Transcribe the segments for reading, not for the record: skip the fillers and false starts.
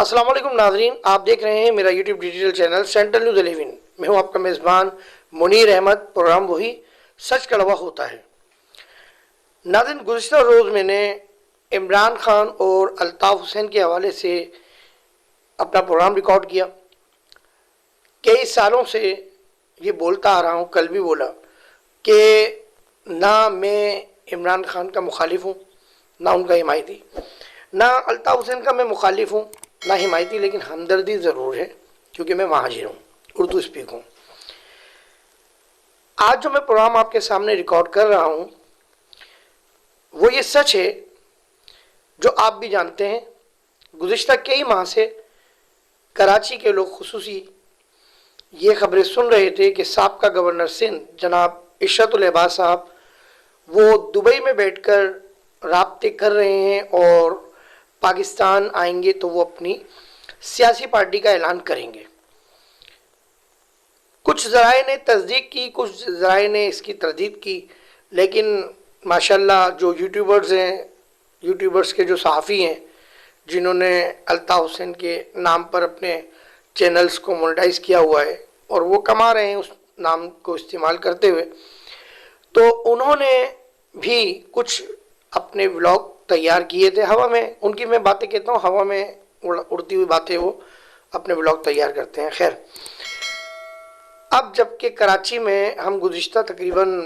अस्सलाम वालेकुम नाजरीन, आप देख रहे हैं मेरा YouTube digital channel central news 11। मैं हूं आपका मेज़बान मुनीर अहमद। प्रोग्राम वही सच कड़वा होता है। नाज़रीन, गुज़िश्ता रोज़ मैंने इमरान खान और अल्ताफ़ हुसैन के हवाले से अपना प्रोग्राम रिकॉर्ड किया। कई सालों से ये बोलता आ रहा हूँ, कल भी बोला कि ना मैं इमरान खान का मुखालिफ हूँ, ना उनका हिमायती, ना अल्ताफ़ हुसैन का मैं मुखालिफ हूँ, ना हिमायती, लेकिन हमदर्दी ज़रूर है क्योंकि मैं महाजिर हूँ, उर्दू स्पीक हूँ। आज जो मैं प्रोग्राम आपके सामने रिकॉर्ड कर रहा हूँ वो ये सच है जो आप भी जानते हैं। गुज़िश्ता कई माह से कराची के लोग खुसूसी ये खबरें सुन रहे थे कि साबका गवर्नर सिंध जनाब इशरतुल इबाद साहब वो दुबई में बैठकर राब्ते कर रहे हैं और पाकिस्तान आएंगे तो वो अपनी सियासी पार्टी का ऐलान करेंगे। कुछ ज़राए ने तस्दीक की, कुछ ज़राए ने इसकी तरदीद की, लेकिन माशाल्लाह जो यूट्यूबर्स हैं, यूट्यूबर्स के जो सहाफ़ी हैं जिन्होंने अल्ताफ़ हुसैन के नाम पर अपने चैनल्स को मोनेटाइज किया हुआ है और वो कमा रहे हैं उस नाम को इस्तेमाल करते हुए, तो उन्होंने भी कुछ अपने व्लॉग तैयार किए थे। हवा में उनकी मैं बातें कहता हूँ, हवा में उड़ती हुई बातें वो अपने व्लॉग तैयार करते हैं। खैर, अब जबकि कराची में हम गुज़िश्ता तकरीबन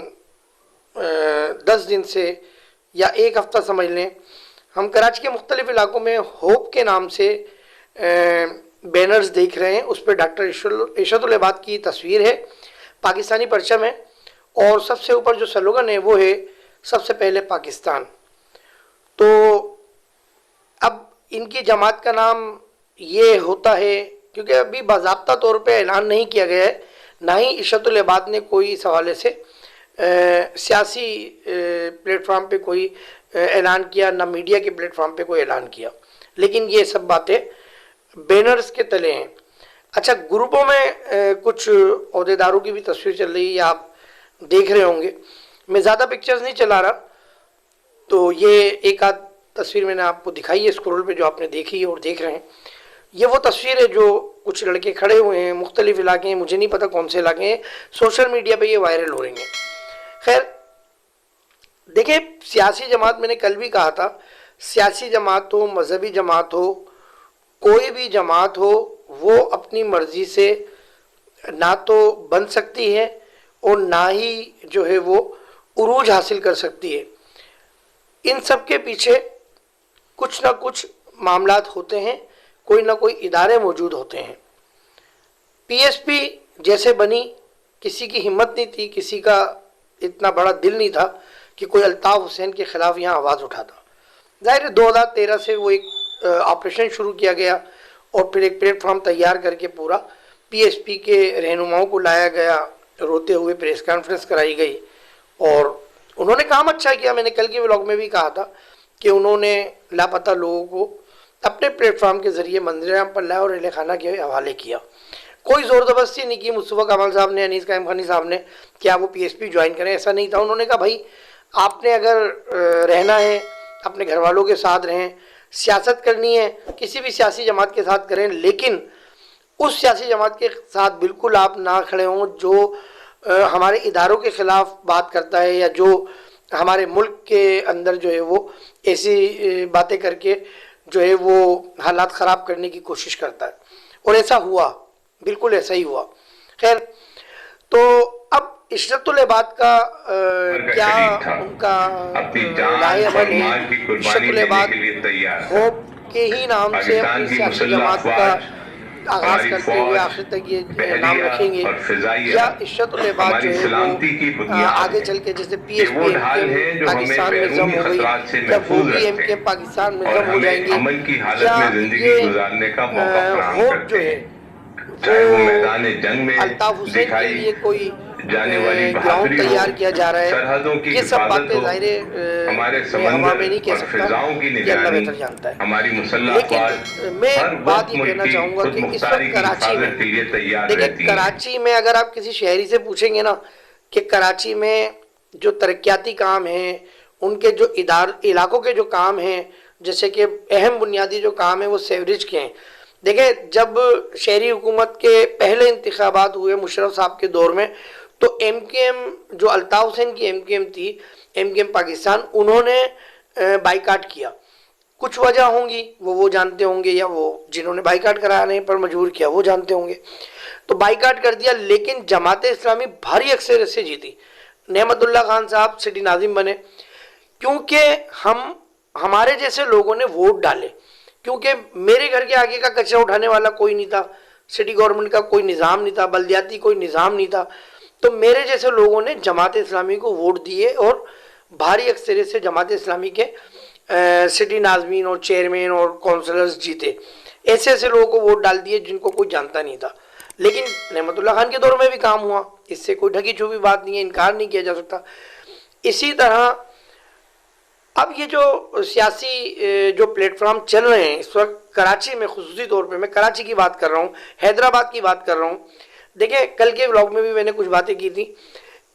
10 दिन से या एक हफ़्ता समझ लें, हम कराची के मुख्तलिफ़ इलाकों में होप के नाम से बैनर्स देख रहे हैं। उस पर डॉक्टर इशरतुल इबाद की तस्वीर है, पाकिस्तानी परचम है और सबसे ऊपर जो स्लोगन है वो है सबसे पहले पाकिस्तान। तो अब इनकी जमात का नाम ये होता है क्योंकि अभी बाज़ाब्ता तौर पे ऐलान नहीं किया गया है, ना ही इशरतुल इबाद ने कोई इस हवाले से सियासी प्लेटफॉर्म पे कोई ऐलान किया, ना मीडिया के प्लेटफॉर्म पे कोई ऐलान किया, लेकिन ये सब बातें बैनर्स के तले हैं। अच्छा, ग्रुपों में कुछ अहदेदारों की भी तस्वीर चल रही है, आप देख रहे होंगे। मैं ज़्यादा पिक्चर्स नहीं चला रहा, तो ये एक आध तस्वीर मैंने आपको दिखाई है स्क्रोल पे, जो आपने देखी है और देख रहे हैं। ये वो तस्वीर है जो कुछ लड़के खड़े हुए हैं, मुख्तलिफ इलाके हैं, मुझे नहीं पता कौन से इलाके हैं, सोशल मीडिया पे ये वायरल हो रही हैं। खैर, देखिए, सियासी जमात, मैंने कल भी कहा था, सियासी जमात हो, मजहबी जमात हो, कोई भी जमात हो, वो अपनी मर्ज़ी से ना तो बन सकती है और ना ही जो है वो उरूज हासिल कर सकती है। इन सब के पीछे कुछ ना कुछ मामलात होते हैं, कोई ना कोई इदारे मौजूद होते हैं। पीएसपी जैसे बनी, किसी की हिम्मत नहीं थी, किसी का इतना बड़ा दिल नहीं था कि कोई अल्ताफ़ हुसैन के ख़िलाफ़ यहाँ आवाज़ उठाता। ज़ाहिर है 2013 से वो एक ऑपरेशन शुरू किया गया और फिर एक प्लेटफॉर्म तैयार करके पूरा पीएसपी के रहनुमाओं को लाया गया, रोते हुए प्रेस कॉन्फ्रेंस कराई गई और उन्होंने काम अच्छा किया। मैंने कल के व्लॉग में भी कहा था कि उन्होंने लापता लोगों को अपने प्लेटफॉर्म के ज़रिए मंदिर पर लाया और अहले खाना के हवाले किया। कोई ज़ोर ज़बरदस्ती नहीं की मुस्तफ़ा कमाल साहब ने, अनीस कायम खानी साहब ने, कि आप वो पीएसपी ज्वाइन करें, ऐसा नहीं था। उन्होंने कहा भाई, आपने अगर रहना है अपने घर वालों के साथ रहें, सियासत करनी है किसी भी सियासी जमात के साथ करें, लेकिन उस सियासी जमात के साथ बिल्कुल आप ना खड़े हों जो हमारे इदारों के ख़िलाफ़ बात करता है या जो हमारे मुल्क के अंदर जो है वो ऐसी बातें करके जो है वो हालात ख़राब करने की कोशिश करता है। और ऐसा हुआ, बिल्कुल ऐसा ही हुआ। खैर, तो अब इशरतुल इबाद का क्या उनका राय अमल है। इशरतुल इबाद होप के ही नाम से अपनी सियासी जमात का आगाज़ करते हुए आखिर तक ये नाम रखेंगे, या इशरतुल इबाद जो है वो आगे चल के जैसे पीएसपी एमके पाकिस्तान में जम हो गई, जब वो भी एमके पाकिस्तान में जम हो जाएंगे, या ये होप जो है वो अल्ताफ़ हुसैन के लिए कोई जाने वाली ग्राउंड तैयार किया जा रहा है। सरहदों की ये सब बातें ज़ाहिर हमारे हवा में नहीं कह और सकता, फिजाओं की ये अल्लाह निगरानी, बेहतर जानता है। हमारी मुसल्लह लेकिन अफ़वाज मैं हर बात वक्त ये कहना मुल्क चाहूँगा की कि इस वक्त खुदमुख्तारी की कराची हिफाजत में, के लिए तैयार देखिए रहती हैं। कराची में अगर आप किसी शहरी से पूछेंगे ना कि कराची में जो तरक्याती काम हैं, उनके जो इलाकों के जो काम हैं, जैसे कि अहम बुनियादी जो काम है वो सेवरेज के हैं, देखिए, जब शहरी हुकूमत के पहले इंतखाबात हुए मुशर्रफ साहब के दौर में, तो एमकेएम जो अल्ताफ़ हुसैन की एमकेएम थी, एमकेएम पाकिस्तान, उन्होंने बाइकाट किया। कुछ वजह होंगी, वो जानते होंगे, या वो जिन्होंने बाइकाट कराने पर मजबूर किया वो जानते होंगे। तो बाइकाट कर दिया, लेकिन जमात इस्लामी भारी अक्सरियत से जीती। नेमतुल्लाह खान साहब सिटी नाजिम बने, क्योंकि हमारे जैसे लोगों ने वोट डाले। क्योंकि मेरे घर के आगे का कचरा उठाने वाला कोई नहीं था, सिटी गवर्नमेंट का कोई निज़ाम नहीं था, बल्दियाती कोई निज़ाम नहीं था। तो मेरे जैसे लोगों ने जमात इस्लामी को वोट दिए और भारी अक्सरियत से जमात इस्लामी के सिटी नाजमीन और चेयरमैन और काउंसलर्स जीते। ऐसे ऐसे लोगों को वोट डाल दिए जिनको कोई जानता नहीं था। लेकिन नेमतुल्लाह खान के दौर में भी काम हुआ, इससे कोई ढकी छुपी बात नहीं है, इनकार नहीं किया जा सकता। इसी तरह अब ये जो सियासी जो प्लेटफॉर्म चल रहे हैं इस वक्त कराची में, खुसूसी तौर पे मैं कराची की बात कर रहा हूँ, हैदराबाद की बात कर रहा हूँ। देखिए, कल के व्लॉग में भी मैंने कुछ बातें की थी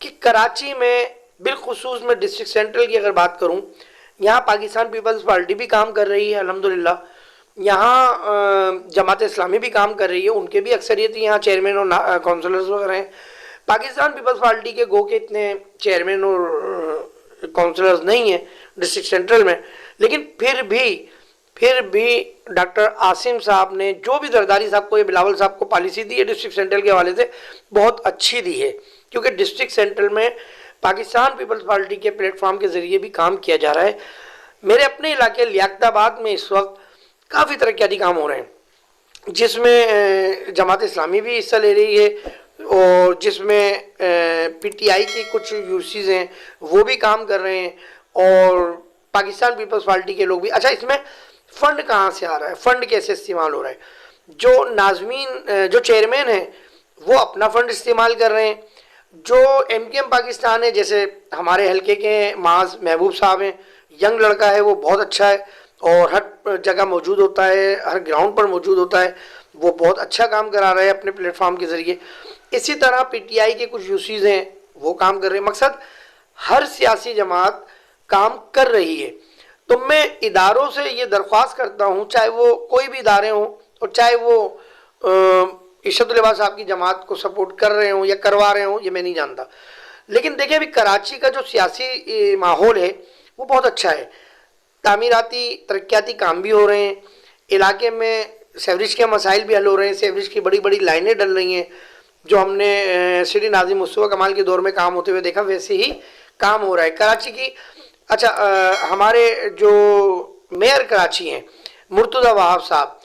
कि कराची में बिलखुसूस में डिस्ट्रिक्ट सेंट्रल की अगर बात करूँ, यहाँ पाकिस्तान पीपल्स पार्टी भी काम कर रही है अल्हम्दुलिल्लाह, यहाँ जमात इस्लामी भी काम कर रही है, उनके भी अक्सरियत यहाँ चेयरमैन और काउंसलर्स वगैरह हैं। पाकिस्तान पीपल्स पार्टी के गो के इतने चेयरमैन और काउंसलर्स नहीं हैं डिस्ट्रिक्ट सेंट्रल में, लेकिन फिर भी डॉक्टर आसिम साहब ने जो भी जरदारी साहब को या बिलावल साहब को पॉलिसी दी है डिस्ट्रिक्ट सेंट्रल के हवाले से, बहुत अच्छी दी है। क्योंकि डिस्ट्रिक्ट सेंट्रल में पाकिस्तान पीपल्स पार्टी के प्लेटफॉर्म के ज़रिए भी काम किया जा रहा है। मेरे अपने इलाके लियाकताबाद में इस वक्त काफ़ी तरक्याती काम हो रहे हैं, जिसमें जमात इस्लामी भी हिस्सा ले रही है और जिसमें पीटीआई की कुछ यूसीज हैं वो भी काम कर रहे हैं, और पाकिस्तान पीपल्स पार्टी के लोग भी। अच्छा, इसमें फ़ंड कहाँ से आ रहा है, फ़ंड कैसे इस्तेमाल हो रहा है? जो नाजमीन जो चेयरमैन हैं वो अपना फ़ंड इस्तेमाल कर रहे हैं। जो एमकेएम पाकिस्तान है, जैसे हमारे हलके के माज महबूब साहब हैं, यंग लड़का है, वो बहुत अच्छा है और हर जगह मौजूद होता है, हर ग्राउंड पर मौजूद होता है, वो बहुत अच्छा काम करा रहे हैं अपने प्लेटफॉर्म के ज़रिए। इसी तरह पीटीआई के कुछ यूसीज हैं वो काम कर रहे हैं। मकसद, हर सियासी जमात काम कर रही है। तो मैं इदारों से ये दरख्वास्त करता हूँ, चाहे वो कोई भी इदारे हों और चाहे वो इशरतुल इबाद साहब की जमात को सपोर्ट कर रहे हों या करवा रहे हों, ये मैं नहीं जानता, लेकिन देखिए अभी कराची का जो सियासी माहौल है वो बहुत अच्छा है। तामीराती तरक्याती काम भी हो रहे हैं, इलाके में सेवरेज के मसाइल भी हल हो रहे हैं, सेवरेज की बड़ी बड़ी लाइनें डल रही हैं। जो हमने सिटी नाज़िम मुस्तफ़ा कमाल के दौर में काम होते हुए देखा, वैसे ही काम हो रहा है कराची की। अच्छा, हमारे जो मेयर कराची हैं मुर्तज़ा वहाब साहब,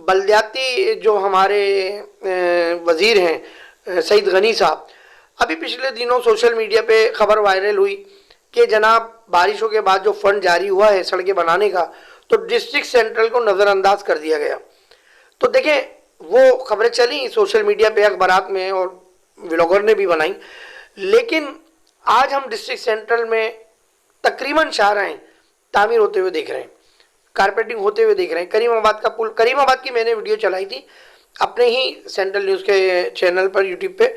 बल्दियाती जो हमारे वज़ीर हैं सईद गनी साहब, अभी पिछले दिनों सोशल मीडिया पे खबर वायरल हुई कि जनाब बारिशों के बाद जो फ़ंड जारी हुआ है सड़कें बनाने का, तो डिस्ट्रिक्ट सेंट्रल को नज़रअंदाज कर दिया गया। तो देखें, वो खबरें चली सोशल मीडिया पे, अखबारात में, और व्लॉगर ने भी बनाई, लेकिन आज हम डिस्ट्रिक्ट सेंट्रल में तकरीबन शाहराएं तामीर होते हुए देख रहे हैं, कारपेटिंग होते हुए देख रहे हैं। करीमाबाद का पुल, करीमाबाद की मैंने वीडियो चलाई थी अपने ही सेंट्रल न्यूज़ के चैनल पर यूट्यूब पे,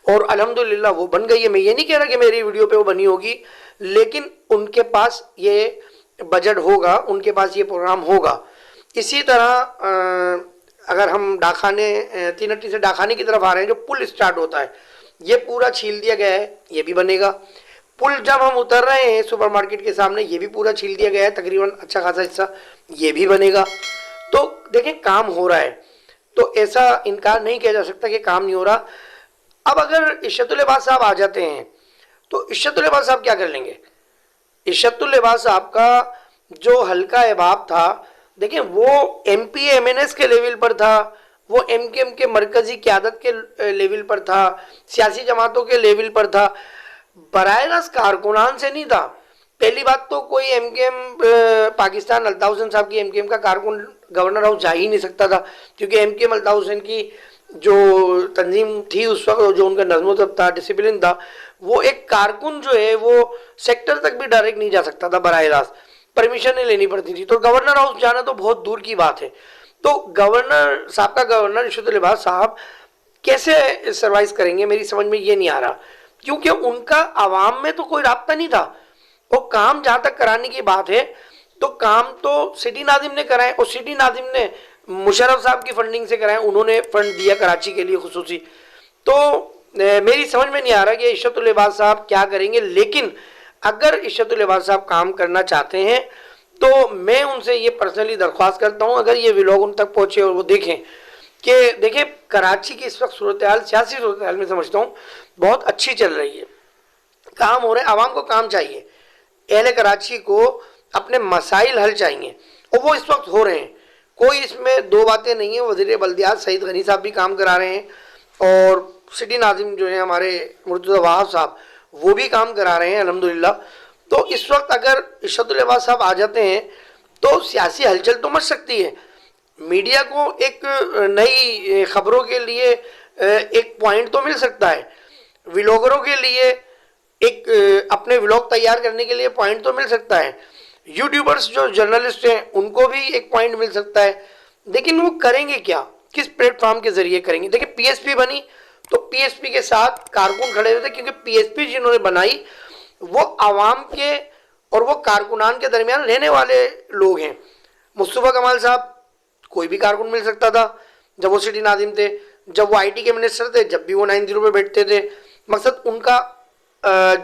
और अल्हम्दुलिल्लाह वो बन गई है। मैं ये नहीं कह रहा कि मेरी वीडियो पे वो बनी होगी, लेकिन उनके पास ये बजट होगा, उनके पास ये प्रोग्राम होगा। इसी तरह अगर हम डाखाने, तीन अट्टी से डाखाने की तरफ आ रहे हैं, जो पुल स्टार्ट होता है ये पूरा छील दिया गया है, ये भी बनेगा। पुल जब हम उतर रहे हैं सुपरमार्केट के सामने, ये भी पूरा छील दिया गया है, तकरीबन अच्छा खासा हिस्सा, ये भी बनेगा। तो देखें, काम हो रहा है, तो ऐसा इनकार नहीं किया जा सकता कि काम नहीं हो रहा। अब अगर इशरतुल इबाद साहब आ जाते हैं तो इशरतुल इबाद साहब क्या कर लेंगे? इशरतुल इबाद साहब का जो हल्का अहबाब था, देखिए वो एमपी एमएनएस के लेवल पर था, वो एमकेएम के मरकजी क़यादत के लेवल पर था, सियासी जमातों के लेवल पर था, बराह रास्त कारकुनान से नहीं था। पहली बात तो कोई एमकेएम पाकिस्तान अल्ताफ़ हुसैन साहब की एमकेएम का कारकुन गवर्नर हाउस जा ही नहीं सकता था, क्योंकि एमकेएम अल्ताफ़ हुसैन की जो तंजीम थी उस वक्त, जो उनका नज़्म ज़ब्त था, डिसिप्लिन था, वो एक कारकुन जो है वो सेक्टर तक भी डायरेक्ट नहीं जा सकता था, बराह रास्त परमिशन लेनी पड़ती थी। तो गवर्नर हाउस जाना तो बहुत दूर की बात है। तो गवर्नर साहब का गवर्नर इशरतुल इबाद साहब कैसे सर्वाइव करेंगे, मेरी समझ में ये नहीं आ रहा, क्योंकि उनका आवाम में तो कोई राब्ता नहीं था। वो काम जहाँ तक कराने की बात है, तो काम तो सिटी नाजिम ने कराए, और सिटी नाजिम ने मुशर्रफ साहब की फंडिंग से कराएं, उन्होंने फंड दिया कराची के लिए खुसूसी। तो मेरी समझ में नहीं आ रहा कि इशरतुल इबाद साहब क्या करेंगे, लेकिन अगर इशरतुल इबाद साहब काम करना चाहते हैं तो मैं उनसे ये पर्सनली दरख्वास्त करता हूँ, अगर ये व्लॉग उन तक पहुँचे और वो देखें कि देखिए कराची की इस वक्त सूरत हाल, सियासी सूरत हाल में समझता हूँ बहुत अच्छी चल रही है, काम हो रहे हैं, आवाम को काम चाहिए, अहले कराची को अपने मसाइल हल चाहिए और वो इस वक्त हो रहे हैं, कोई इसमें दो बातें नहीं है। वज़ीर बल्दियात सईद गनी साहब भी काम करा रहे हैं और सिटी नाज़िम जो है हमारे मुर्तज़ा वहाब साहब वो भी काम करा रहे हैं अल्हम्दुलिल्लाह। तो इस वक्त अगर इशरतुल इबाद साहब आ जाते हैं तो सियासी हलचल तो मच सकती है, मीडिया को एक नई खबरों के लिए एक पॉइंट तो मिल सकता है, व्लॉगरों के लिए एक अपने व्लॉग तैयार करने के लिए पॉइंट तो मिल सकता है, यूट्यूबर्स जो जर्नलिस्ट हैं उनको भी एक पॉइंट मिल सकता है, लेकिन वो करेंगे क्या, किस प्लेटफॉर्म के जरिए करेंगे। देखिए पीएसपी बनी तो पीएसपी के साथ कारकुन खड़े हुए थे, क्योंकि पीएसपी जिन्होंने बनाई वो आवाम के और वो कारकुनान के दरमियान रहने वाले लोग हैं। मुस्तफ़ा कमाल साहब कोई भी कारकुन मिल सकता था जब वो सिटी नाज़िम थे, जब वो आईटी के मिनिस्टर थे, जब भी वो 90 पे बैठते थे, मकसद उनका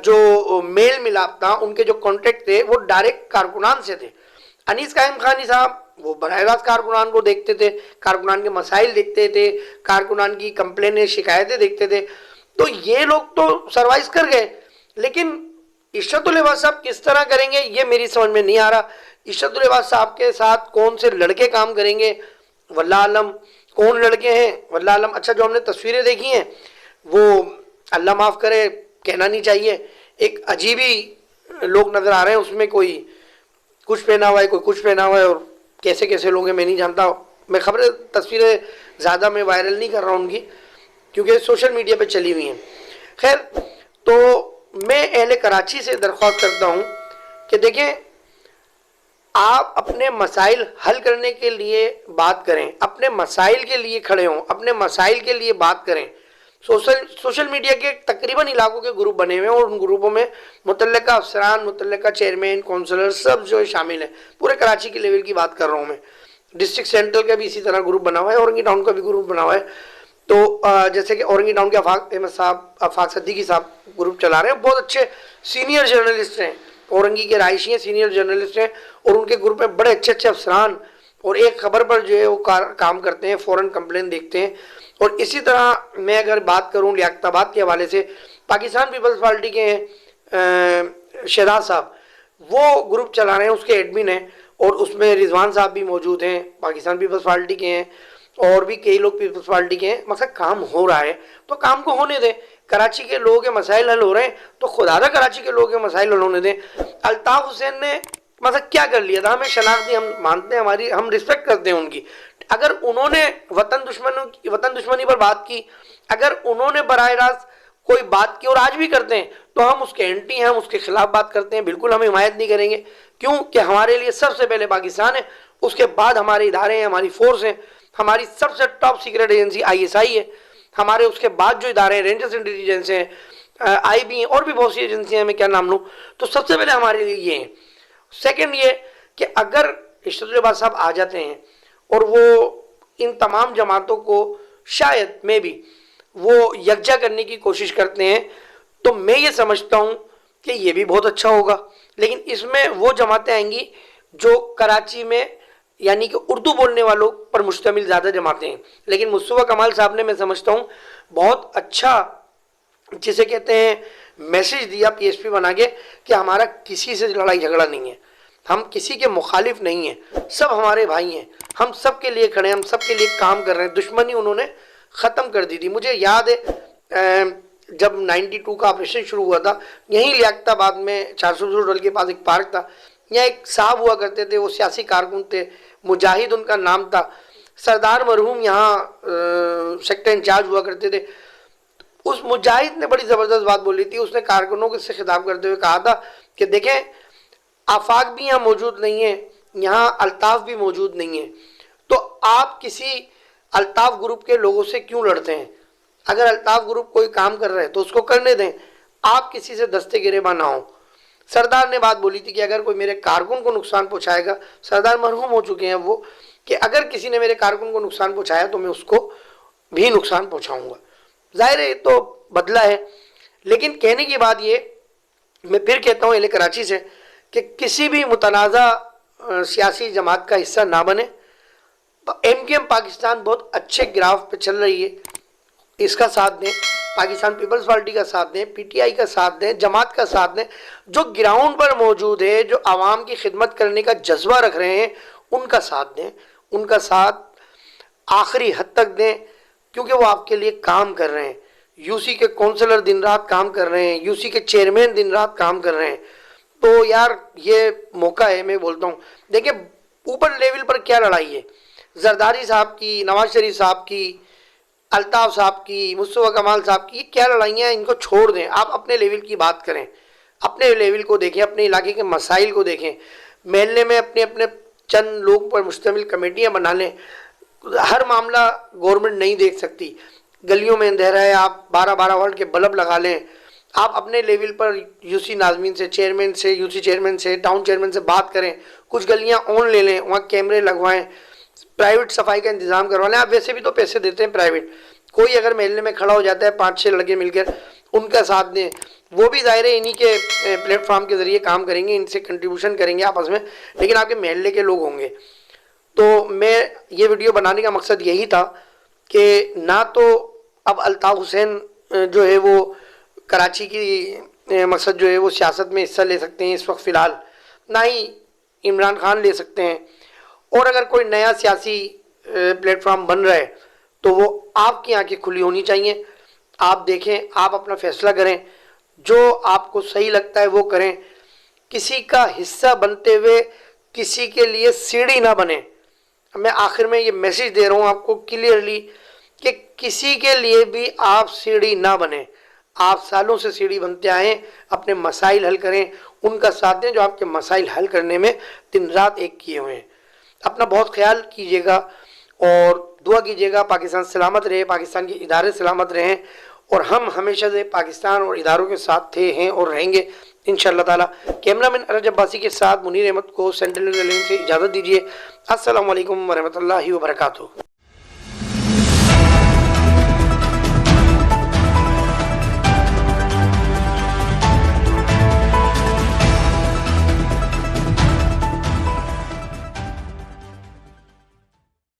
जो मेल मिलाप था, उनके जो कॉन्टेक्ट थे वो डायरेक्ट कारकुनान से थे। अनीस कायम खानी साहब वो बराह रास्त कारकुनान को देखते थे, कारकुनान के मसाइल देखते थे, कारकुनान की कंप्लेनें शिकायतें देखते थे, तो ये लोग तो सर्वाइव कर गए। लेकिन इशरतुल इबाद साहब किस तरह करेंगे ये मेरी समझ में नहीं आ रहा। इशरतुल इबाद साहब के साथ कौन से लड़के काम करेंगे वल्लाह आलम, कौन लड़के हैं वल्लाह आलम। अच्छा जो हमने तस्वीरें देखी हैं वो अल्लाह माफ़ करे कहना नहीं चाहिए, एक अजीब ही लोग नज़र आ रहे हैं, उसमें कोई कुछ पहना हुआ है, कोई कुछ पहना हुआ है, और कैसे कैसे लोग हैं मैं नहीं जानता। मैं खबरें तस्वीरें ज़्यादा मैं वायरल नहीं कर रहा हूँ उनकी, क्योंकि सोशल मीडिया पे चली हुई हैं। खैर, तो मैं अहले कराची से दरख्वास्त करता हूँ कि देखें आप अपने मसाइल हल करने के लिए बात करें, अपने मसाइल के लिए खड़े हों, अपने मसाइल के लिए बात करें। सोशल मीडिया के तकरीबन इलाकों के ग्रुप बने हुए हैं और उन ग्रुपों में मुतल्लिका अफसरान, मुतल्लिका चेयरमैन, काउंसलर सब जो है शामिल हैं। पूरे कराची के लेवल की बात कर रहा हूँ मैं। डिस्ट्रिक्ट सेंट्रल का भी इसी तरह ग्रुप बना हुआ है, औरंगी टाउन का भी ग्रुप बना हुआ है। तो जैसे कि औरंगी टाउन के आफाक अहमद साहब, आफाक सिद्दीकी साहब ग्रुप चला रहे हैं, बहुत अच्छे सीनियर जर्नलिस्ट हैं, औरंगी के राइशी हैं, सीनियर जर्नलिस्ट हैं, और उनके ग्रुप में बड़े अच्छे अच्छे अफसरान और एक खबर पर जो है वो काम करते हैं, फ़ौरन कंप्लेन देखते हैं। और इसी तरह मैं अगर बात करूं लियाकताबाद के हवाले से, पाकिस्तान पीपल्स पार्टी के हैं शहजाद साहब, वो ग्रुप चला रहे हैं, उसके एडमिन हैं, और उसमें रिजवान साहब भी मौजूद हैं, पाकिस्तान पीपल्स पार्टी के हैं, और भी कई लोग पीपल्स पार्टी के हैं। मतलब काम हो रहा है तो काम को होने दें। कराची के लोगों के मसाइल हल हो रहे हैं तो खुदारा कराची के लोगों के मसाइल हल होने दें। अल्ताफ़ हुसैन ने मतलब क्या कर लिया था, हमें शनाख्त दी, हम मानते हैं, हमारी हम रिस्पेक्ट करते हैं उनकी। अगर उन्होंने वतन दुश्मनी पर बात की, अगर उन्होंने बराह रास्त कोई बात की और आज भी करते हैं तो हम उसके एंटी हैं, हम उसके खिलाफ बात करते हैं, बिल्कुल हम हिमायत नहीं करेंगे। क्यों कि हमारे लिए सबसे पहले पाकिस्तान है, उसके बाद हमारे इदारे हैं, हमारी फोर्स हैं, हमारी सबसे टॉप सीक्रेट एजेंसी ISI है, हमारे उसके बाद जो इदारे हैं रेंजर्स इंटेलिजेंस हैं, IB हैं, और भी बहुत सी एजेंसियाँ हैं, मैं क्या नाम लूँ। तो सबसे पहले हमारे लिए ये हैं। सेकेंड ये कि अगर इशरतुल इबाद साहब आ जाते हैं और वो इन तमाम जमातों को शायद में भी वो यकजा करने की कोशिश करते हैं तो मैं ये समझता हूँ कि ये भी बहुत अच्छा होगा। लेकिन इसमें वो जमातें आएंगी जो कराची में यानी कि उर्दू बोलने वालों पर मुश्तमिल ज़्यादा जमातें हैं। लेकिन मुस्तफ़ा कमाल साहब ने, मैं समझता हूँ, बहुत अच्छा जिसे कहते हैं मैसेज दिया PSP बना के कि हमारा किसी से लड़ाई झगड़ा नहीं है, हम किसी के मुखालिफ नहीं हैं, सब हमारे भाई हैं, हम सब के लिए खड़े हैं, हम सब के लिए काम कर रहे हैं। दुश्मनी उन्होंने ख़त्म कर दी थी। मुझे याद है जब 92 का ऑपरेशन शुरू हुआ था, यहीं लियाकताबाद में 400 रोड के पास एक पार्क था, यहाँ एक साहब हुआ करते थे, वो सियासी कारकुन थे, मुजाहिद उनका नाम था, सरदार मरहूम यहाँ सेक्टर इंचार्ज हुआ करते थे। उस मुजाहिद ने बड़ी ज़बरदस्त बात बोली थी। उसने कारकुनों से खिताब करते हुए कहा था कि देखें, आफाक भी यहाँ मौजूद नहीं है, यहाँ अल्ताफ़ भी मौजूद नहीं है, तो आप किसी अल्ताफ़ ग्रुप के लोगों से क्यों लड़ते हैं? अगर अल्ताफ़ ग्रुप कोई काम कर रहे हैं तो उसको करने दें, आप किसी से दस्ते गिरेबा ना हो। सरदार ने बात बोली थी कि अगर कोई मेरे कारकुन को नुकसान पहुँचाएगा, सरदार मरहूम हो चुके हैं वो, कि अगर किसी ने मेरे कारकुन को नुकसान पहुंचाया तो मैं उसको भी नुकसान पहुंचाऊंगा। जाहिर है ये तो बदला है, लेकिन कहने की बात ये, मैं फिर कहता हूँ अहले कराची से कि किसी भी मुतनाज़ा सियासी जमात का हिस्सा ना बने। MKM पाकिस्तान बहुत अच्छे ग्राफ पे चल रही है, इसका साथ दें, पाकिस्तान पीपल्स पार्टी का साथ दें, PTI का साथ दें, जमात का साथ दें, जो ग्राउंड पर मौजूद है, जो आवाम की खिदमत करने का जज्बा रख रहे हैं उनका साथ दें, उनका साथ आखिरी हद तक दें, क्योंकि वो आपके लिए काम कर रहे हैं। UC के काउंसलर दिन रात काम कर रहे हैं, UC के चेयरमैन दिन रात काम कर रहे हैं। तो यार ये मौका है, मैं बोलता हूँ। देखिए ऊपर लेवल पर क्या लड़ाई है, जरदारी साहब की, नवाज शरीफ साहब की, अल्ताफ साहब की, मुस्तफा कमाल साहब की, ये क्या लड़ाइयाँ, इनको छोड़ दें। आप अपने लेवल की बात करें, अपने लेवल को देखें, अपने इलाके के मसाइल को देखें, महल्ले में अपने अपने चंद लोग पर मुश्तमिल कमेटियाँ बना लें। हर मामला गवर्नमेंट नहीं देख सकती, गलियों में अंधेरा है, आप 12-12 वाट के बल्ब लगा लें। आप अपने लेवल पर UC नाज़मीन से, चेयरमैन से, UC चेयरमैन से, टाउन चेयरमैन से बात करें, कुछ गलियाँ ऑन ले लें, वहाँ कैमरे लगवाएं, प्राइवेट सफाई का इंतज़ाम करवा लें। आप वैसे भी तो पैसे देते हैं प्राइवेट, कोई अगर महल्ले में खड़ा हो जाता है 5-6 लड़के मिलकर, उनका साथ दें। वो भी ज़ाहिर है इन्हीं के प्लेटफॉर्म के ज़रिए काम करेंगे, इनसे कंट्रीब्यूशन करेंगे आपस में, लेकिन आपके महल्ले के लोग होंगे। तो मैं ये वीडियो बनाने का मकसद यही था कि ना तो अब अल्ताफ़ हुसैन जो है वो कराची की मकसद जो है वो सियासत में हिस्सा ले सकते हैं इस वक्त फ़िलहाल, ना ही इमरान खान ले सकते हैं। और अगर कोई नया सियासी प्लेटफॉर्म बन रहा है तो वो आपकी आंखें खुली होनी चाहिए। आप देखें, आप अपना फैसला करें, जो आपको सही लगता है वो करें। किसी का हिस्सा बनते हुए किसी के लिए सीढ़ी ना बने। मैं आखिर में ये मैसेज दे रहा हूँ आपको क्लियरली कि किसी के लिए भी आप सीढ़ी ना बने। आप सालों से सीढ़ी बनते आए, अपने मसाइल हल करें, उनका साथ दें जो आपके मसाइल हल करने में दिन रात एक किए हुए हैं। अपना बहुत ख्याल कीजिएगा और दुआ कीजिएगा पाकिस्तान सलामत रहे, पाकिस्तान के इदारे सलामत रहें, और हम हमेशा से पाकिस्तान और इदारों के साथ थे, हैं और रहेंगे इंशाअल्लाह ताला। कैमरामैन अरज अब्बासी के साथ मुनीर अहमद को सेंट्रल से इजाज़त दीजिए। अस्सलामु अलैकुम वरहमतुल्लाहि वबरकातुहू।